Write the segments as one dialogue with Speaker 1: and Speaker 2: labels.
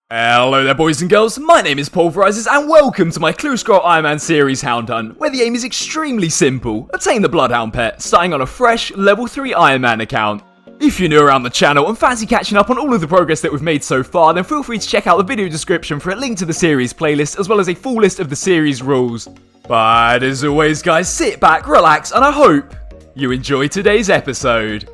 Speaker 1: Hello there boys and girls, my name is Paul Verizes and welcome to my Clue Scroll Ironman series Hound Hunt, where the aim is extremely simple: obtain the bloodhound pet, starting on a fresh level 3 Ironman account. If you're new around the channel and fancy catching up on all of the progress that we've made so far, then feel free to check out the video description for a link to the series playlist as well as a full list of the series rules. But as always guys, sit back, relax, and I hope you enjoy today's episode.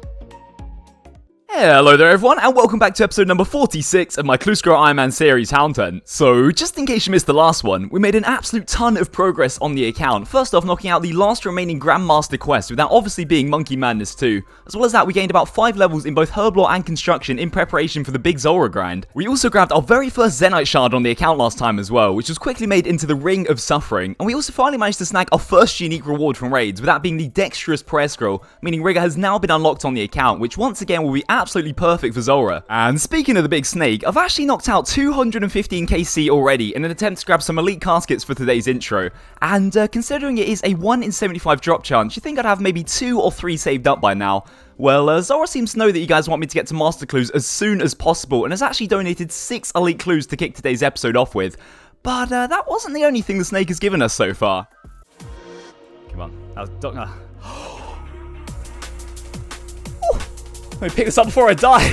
Speaker 1: Hello there everyone, and welcome back to episode number 46 of my Clue Scroll Ironman series Hound Hunt. So, just in case you missed the last one, we made an absolute ton of progress on the account. First off, knocking out the last remaining Grandmaster quest, without obviously being Monkey Madness 2. As well as that, we gained about 5 levels in both Herblore and Construction in preparation for the big Zora grind. We also grabbed our very first Zenyte shard on the account last time as well, which was quickly made into the Ring of Suffering. And we also finally managed to snag our first unique reward from raids, with that being the Dexterous Prayer Scroll, meaning Rigger has now been unlocked on the account, which once again will be absolutely perfect for Zora. And speaking of the big snake, I've actually knocked out 215 KC already in an attempt to grab some elite caskets for today's intro. And considering it is a 1 in 75 drop chance, you think I'd have maybe 2 or 3 saved up by now. Well, Zora seems to know that you guys want me to get to Master Clues as soon as possible, and has actually donated 6 elite clues to kick today's episode off with. But that wasn't the only thing the snake has given us so far. Come on, let me pick this up before I die.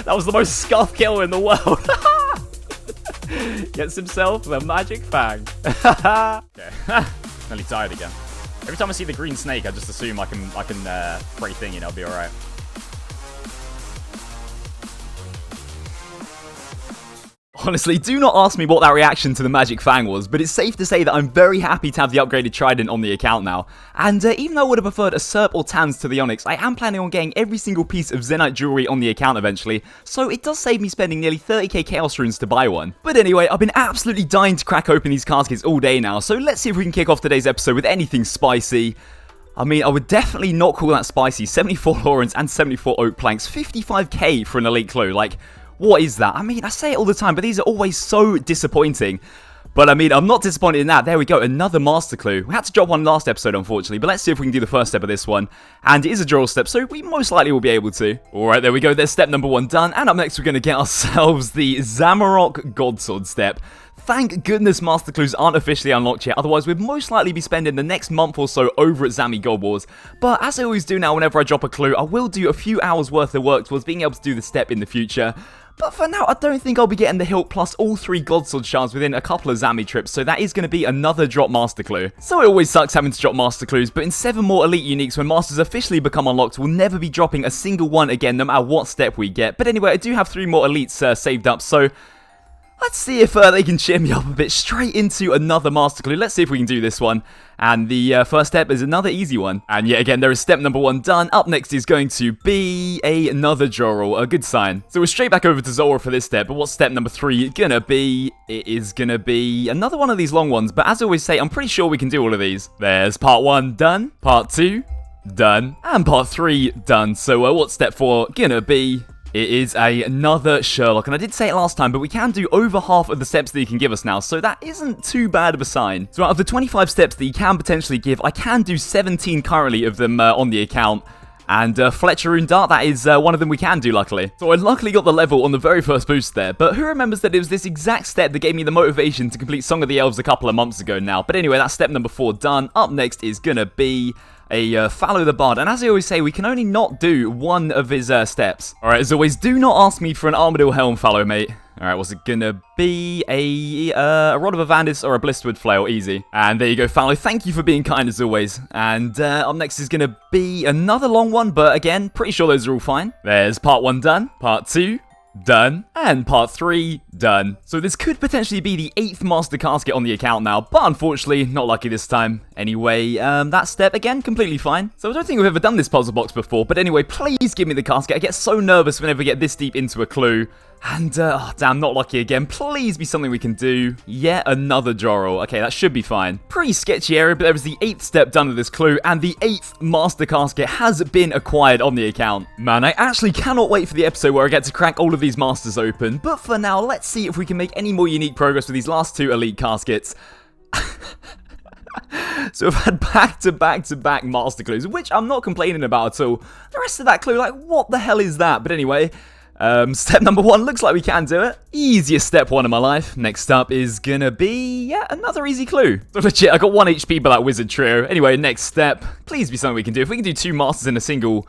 Speaker 1: That was the most scuff kill in the world. Gets himself the magic fang. Okay, nearly died again. Every time I see the green snake, I just assume I can spray thing and I'll be alright. Honestly, do not ask me what that reaction to the Magic Fang was, but it's safe to say that I'm very happy to have the upgraded Trident on the account now. And even though I would have preferred a Serp or Tans to the Onyx, I am planning on getting every single piece of Zenyte jewelry on the account eventually, so it does save me spending nearly 30k Chaos Runes to buy one. But anyway, I've been absolutely dying to crack open these caskets all day now, so let's see if we can kick off today's episode with anything spicy. I mean, I would definitely not call that spicy. 74 Laurens and 74 Oak Planks, 55k for an elite clue, like... what is that? I mean, I say it all the time, but these are always so disappointing. But I mean, I'm not disappointed in that. There we go, another master clue. We had to drop one last episode, unfortunately, but let's see if we can do the first step of this one. And it is a draw step, so we most likely will be able to. Alright, there we go, there's step number 1 done. And up next, we're going to get ourselves the Zamorak Godsword step. Thank goodness Master Clues aren't officially unlocked yet, otherwise we'd most likely be spending the next month or so over at Zami God Wars. But as I always do now whenever I drop a clue, I will do a few hours worth of work towards being able to do the step in the future. But for now, I don't think I'll be getting the hilt plus all 3 Godsword shards within a couple of Zami trips, so that is going to be another drop Master Clue. So it always sucks having to drop Master Clues, but in 7 more Elite Uniques when Masters officially become unlocked, we'll never be dropping a single one again, no matter what step we get. But anyway, I do have 3 more Elites saved up, so... let's see if they can cheer me up a bit. Straight into another Master Clue. Let's see if we can do this one. And the first step is another easy one. And yet again, there is step number 1 done. Up next is going to be another draw roll. A good sign. So we're straight back over to Zora for this step. But what's step number 3 gonna be? It is gonna be another one of these long ones. But as I always say, I'm pretty sure we can do all of these. There's part 1 done. Part 2 done. And part 3 done. So what's step 4 gonna be? It is another Sherlock, and I did say it last time, but we can do over half of the steps that you can give us now, so that isn't too bad of a sign. So out of the 25 steps that you can potentially give, I can do 17 currently of them on the account. And Fletcher Rune Dart, that is one of them we can do, luckily. So I luckily got the level on the very first boost there, but who remembers that it was this exact step that gave me the motivation to complete Song of the Elves a couple of months ago now. But anyway, that's step number 4 done. Up next is gonna be... a Fallow the Bard, and as I always say, we can only not do one of his steps. Alright, as always, do not ask me for an Armadillo Helm Fallow, mate. Alright, what's it gonna be? A Rod of Avandis or a Blisterwood Flail? Easy. And there you go, Fallow. Thank you for being kind as always. And up next is gonna be another long one, but again, pretty sure those are all fine. There's part 1 done, part 2 done, and part 3 done. So this could potentially be the 8th Master Casket on the account now, but unfortunately, not lucky this time. Anyway, that step, again, completely fine. So I don't think we've ever done this puzzle box before, but anyway, please give me the casket. I get so nervous whenever we get this deep into a clue. And, oh, damn, not lucky again. Please be something we can do. Yet another draw roll. Okay, that should be fine. Pretty sketchy area, but there was the 8th step done with this clue, and the 8th Master Casket has been acquired on the account. Man, I actually cannot wait for the episode where I get to crack all of these Masters open. But for now, let's see if we can make any more unique progress with these last 2 Elite Caskets. So we've had back-to-back Master Clues, which I'm not complaining about at all. The rest of that clue, like, what the hell is that? But anyway... Step number 1, looks like we can do it. Easiest step 1 in my life. Next up is gonna be, yeah, another easy clue. So legit, I got 1 HP by that wizard trio. Anyway, next step, please be something we can do. If we can do 2 masters in a single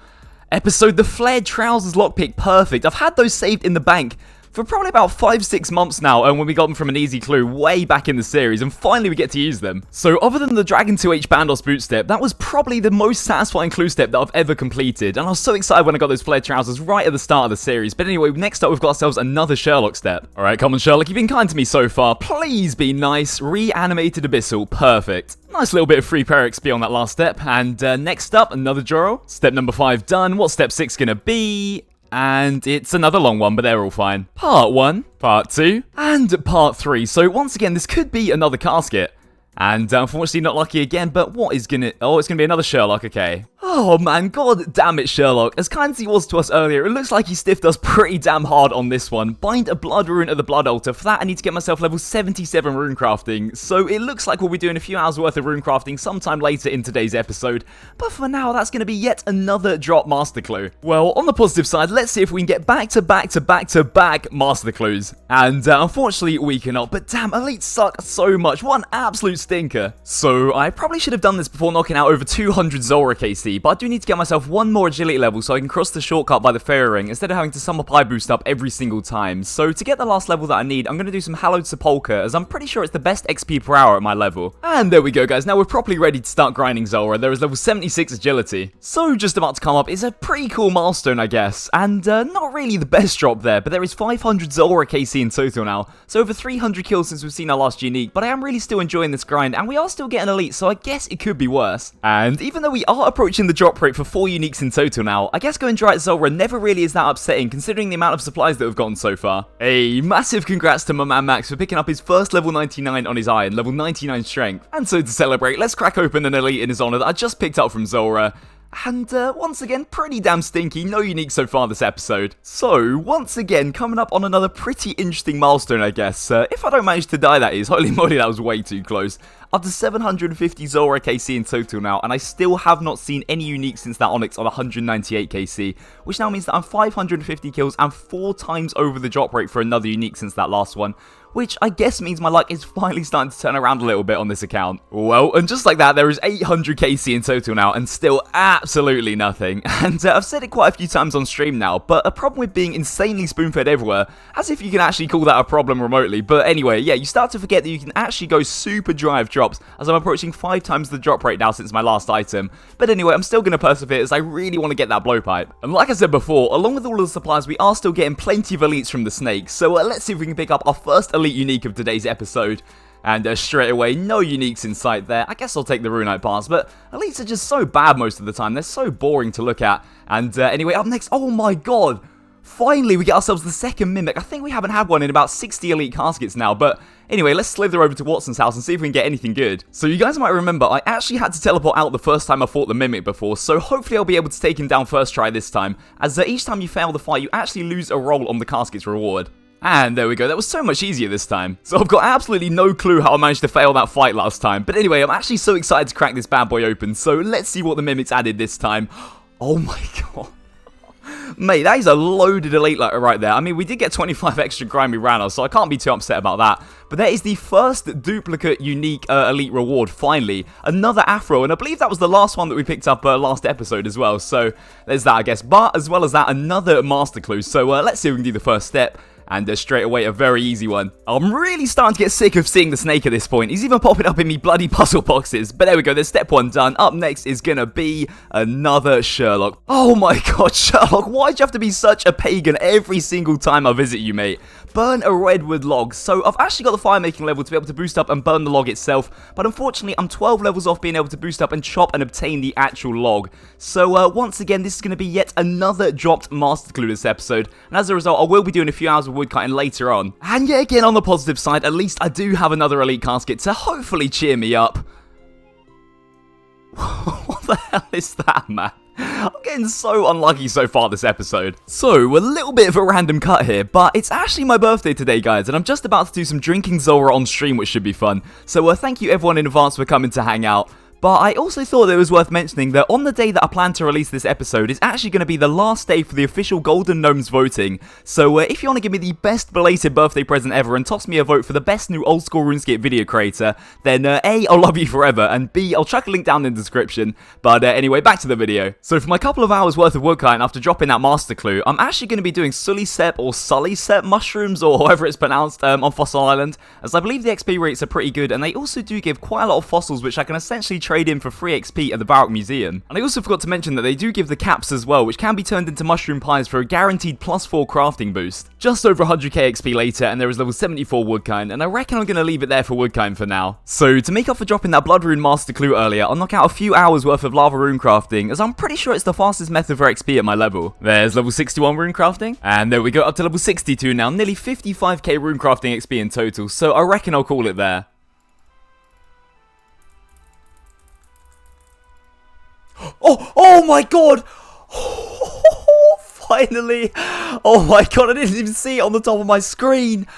Speaker 1: episode, the flared trousers lockpick, perfect. I've had those saved in the bank for probably about 5-6 months now, and when we got them from an easy clue way back in the series, and finally we get to use them. So other than the Dragon 2H Bandos boot step, that was probably the most satisfying clue step that I've ever completed, and I was so excited when I got those flared trousers right at the start of the series. But anyway, next up we've got ourselves another Sherlock step. Alright, come on Sherlock, you've been kind to me so far, please be nice. Reanimated Abyssal, perfect. Nice little bit of free prayer XP on that last step, and next up, another Joro. Step number 5 done, what's step 6 gonna be? And it's another long one, but they're all fine. Part 1, Part 2, and Part 3. So once again, this could be another casket. And unfortunately not lucky again, but what is gonna... Oh, it's gonna be another Sherlock, okay. Oh man, god damn it Sherlock. As kind as he was to us earlier, it looks like he stiffed us pretty damn hard on this one. Bind a blood rune at the blood altar. For that I need to get myself level 77 rune crafting. So it looks like we'll be doing a few hours worth of rune crafting sometime later in today's episode. But for now, that's gonna be yet another drop master clue. Well, on the positive side, let's see if we can get back to back master clues. And unfortunately we cannot, but damn, elites suck so much. What an absolute stinker. So I probably should have done this before knocking out over 200 Zora KC, but I do need to get myself 1 more agility level so I can cross the shortcut by the fairy ring instead of having to sum up high boost up every single time. So to get the last level that I need, I'm going to do some Hallowed Sepulchre, as I'm pretty sure it's the best XP per hour at my level. And there we go guys, now we're properly ready to start grinding Zora. There is level 76 agility. So just about to come up is a pretty cool milestone I guess, and not really the best drop there, but there is 500 Zora KC in total now, so over 300 kills since we've seen our last unique, but I am really still enjoying this grind, and we are still getting elite, so I guess it could be worse. And even though we are approaching the drop rate for 4 uniques in total now, I guess going dry at Zora never really is that upsetting considering the amount of supplies that we've gotten so far. A massive congrats to my man Max for picking up his first level 99 on his iron, level 99 strength. And so to celebrate, let's crack open an elite in his honor that I just picked up from Zora. And once again, pretty damn stinky, no unique so far this episode. So, once again, coming up on another pretty interesting milestone, I guess. If I don't manage to die, that is. Holy moly, that was way too close. Up to 750 Zora KC in total now, and I still have not seen any unique since that Onyx on 198 KC, which now means that I'm 550 kills and 4 times over the drop rate for another unique since that last one, which I guess means my luck is finally starting to turn around a little bit on this account. Well, and just like that, there is 800 KC in total now, and still absolutely nothing. And I've said it quite a few times on stream now, but a problem with being insanely spoon-fed everywhere, as if you can actually call that a problem remotely. But anyway, yeah, you start to forget that you can actually go super dry of drops, as I'm approaching 5 times the drop rate now since my last item. But anyway, I'm still going to persevere as I really want to get that blowpipe. And like I said before, along with all of the supplies, we are still getting plenty of elites from the snakes, so let's see if we can pick up our first elite unique of today's episode. And straight away, no uniques in sight there. I guess I'll take the Runite pass, but elites are just so bad most of the time. They're so boring to look at. And anyway, up next, oh my god! Finally, we get ourselves the second Mimic. I think we haven't had one in about 60 elite caskets now, but anyway, let's slither over to Watson's house and see if we can get anything good. So you guys might remember, I actually had to teleport out the first time I fought the Mimic before, so hopefully I'll be able to take him down first try this time, as each time you fail the fight, you actually lose a roll on the casket's reward. And there we go, that was so much easier this time. So I've got absolutely no clue how I managed to fail that fight last time, but anyway, I'm actually so excited to crack this bad boy open, so let's see what the Mimics added this time. Oh my god. Mate, that is a loaded elite right there. I mean, we did get 25 extra grimy Ranos, so I can't be too upset about that. But there is the first duplicate unique elite reward, finally. Another Afro, and I believe that was the last one that we picked up last episode as well. So there's that, I guess. But as well as that, another master clue. So let's see if we can do the first step. And straight away, a very easy one. I'm really starting to get sick of seeing the snake at this point. He's even popping up in me bloody puzzle boxes. But there we go, there's step 1 done. Up next is gonna be another Sherlock. Oh my god, Sherlock, why'd you have to be such a pagan every single time I visit you, mate? Burn a redwood log. So I've actually got the fire making level to be able to boost up and burn the log itself, but unfortunately I'm 12 levels off being able to boost up and chop and obtain the actual log. So once again, this is going to be yet another dropped master clue this episode, and as a result I will be doing a few hours of woodcutting later on. And yet again, on the positive side, at least I do have another elite casket to hopefully cheer me up. What the hell is that, man? I'm getting so unlucky so far this episode. So, a little bit of a random cut here, but it's actually my birthday today, guys, and I'm just about to do some drinking Zora on stream, which should be fun. So, thank you everyone in advance for coming to hang out. But I also thought it was worth mentioning that on the day that I plan to release this episode is actually going to be the last day for the official Golden Gnomes voting. So if you want to give me the best belated birthday present ever and toss me a vote for the best new old school RuneScape video creator, then A, I'll love you forever, and B, I'll chuck a link down in the description. But anyway, back to the video. So for my couple of hours worth of wood cutting after dropping that master clue, I'm actually going to be doing Sulisep or Sulisep mushrooms, or however it's pronounced, on Fossil Island, as I believe the XP rates are pretty good, and they also do give quite a lot of fossils which I can essentially trade in for free XP at the Baroque Museum. And I also forgot to mention that they do give the caps as well, which can be turned into mushroom pies for a guaranteed +4 crafting boost. Just over 100k XP later, and there is level 74 woodkind, and I reckon I'm going to leave it there for woodkind for now. So to make up for dropping that blood rune master clue earlier, I'll knock out a few hours worth of lava rune crafting, as I'm pretty sure it's the fastest method for XP at my level. There's level 61 rune crafting, and there we go, up to level 62 now, nearly 55k rune crafting XP in total, so I reckon I'll call it there. Oh my god! Finally! Oh my god, I didn't even see it on the top of my screen!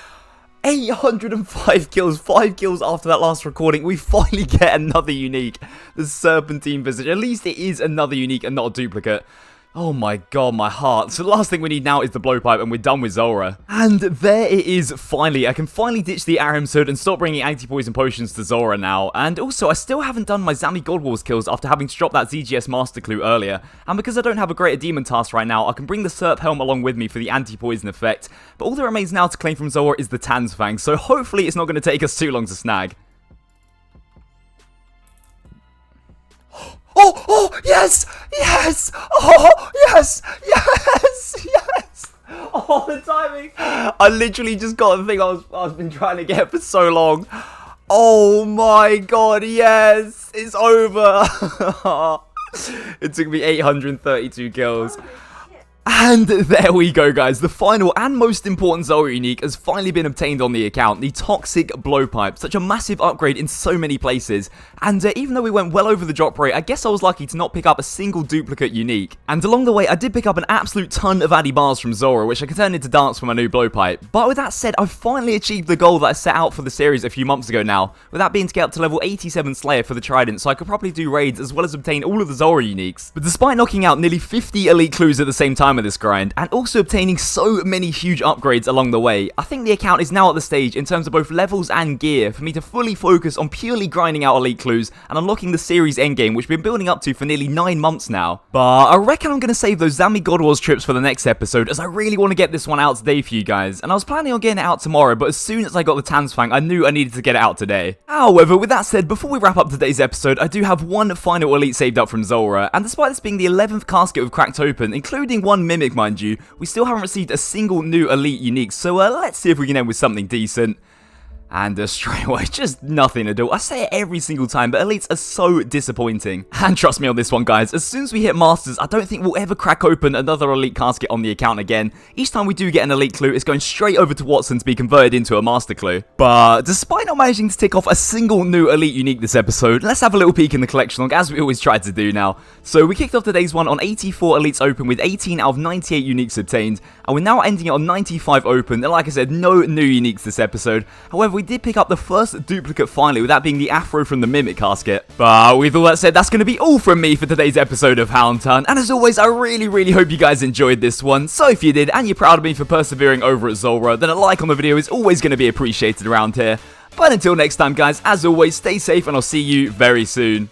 Speaker 1: 805 kills, 5 kills after that last recording. We finally get another unique. The Serpentine Visage. At least it is another unique and not a duplicate. Oh my god, my heart. So the last thing we need now is the blowpipe, and we're done with Zora. And there it is, finally. I can finally ditch the Aram Sword and stop bringing anti-poison potions to Zora now. And also, I still haven't done my Zami God Wars kills after having to drop that ZGS Master Clue earlier. And because I don't have a Greater Demon task right now, I can bring the Serp Helm along with me for the anti-poison effect. But all that remains now to claim from Zora is the Tanz Fang, so hopefully it's not going to take us too long to snag. Oh, yes, yes, oh, yes, yes, yes. Oh, the timing. I literally just got the thing I've been trying to get for so long. Oh my god, yes, it's over. It took me 832 kills. And there we go, guys. The final and most important Zora unique has finally been obtained on the account. The Toxic Blowpipe. Such a massive upgrade in so many places. And even though we went well over the drop rate, I guess I was lucky to not pick up a single duplicate unique. And along the way, I did pick up an absolute ton of Addy bars from Zora, which I can turn into dance for my new Blowpipe. But with that said, I've finally achieved the goal that I set out for the series a few months ago now, with that being to get up to level 87 Slayer for the Trident, so I could probably do raids as well as obtain all of the Zora uniques. But despite knocking out nearly 50 elite clues at the same time with this grind, and also obtaining so many huge upgrades along the way, I think the account is now at the stage in terms of both levels and gear for me to fully focus on purely grinding out elite clues and unlocking the series endgame, which we've been building up to for nearly 9 months now. But I reckon I'm going to save those Zami God Wars trips for the next episode, as I really want to get this one out today for you guys, and I was planning on getting it out tomorrow, but as soon as I got the Tanz Fang, I knew I needed to get it out today. However, with that said, before we wrap up today's episode, I do have one final elite saved up from Zora, and despite this being the 11th casket we've cracked open, including one Mimic mind you, we still haven't received a single new elite unique, so let's see if we can end with something decent. And straight away, just nothing at all. I say it every single time, but elites are so disappointing. And trust me on this one, guys, as soon as we hit masters, I don't think we'll ever crack open another elite casket on the account again. Each time we do get an elite clue, it's going straight over to Watson to be converted into a master clue. But despite not managing to tick off a single new elite unique this episode, let's have a little peek in the collection log, as we always try to do now. So we kicked off today's one on 84 elites open with 18 out of 98 uniques obtained, and we're now ending it on 95 open, and like I said, no new uniques this episode. However, we did pick up the first duplicate finally, with that being the Afro from the Mimic casket. But with all that said, that's going to be all from me for today's episode of Hound Hunt, and as always, I really hope you guys enjoyed this one. So if you did, and you're proud of me for persevering over at Zora, then a like on the video is always going to be appreciated around here. But until next time, guys, as always, stay safe, and I'll see you very soon.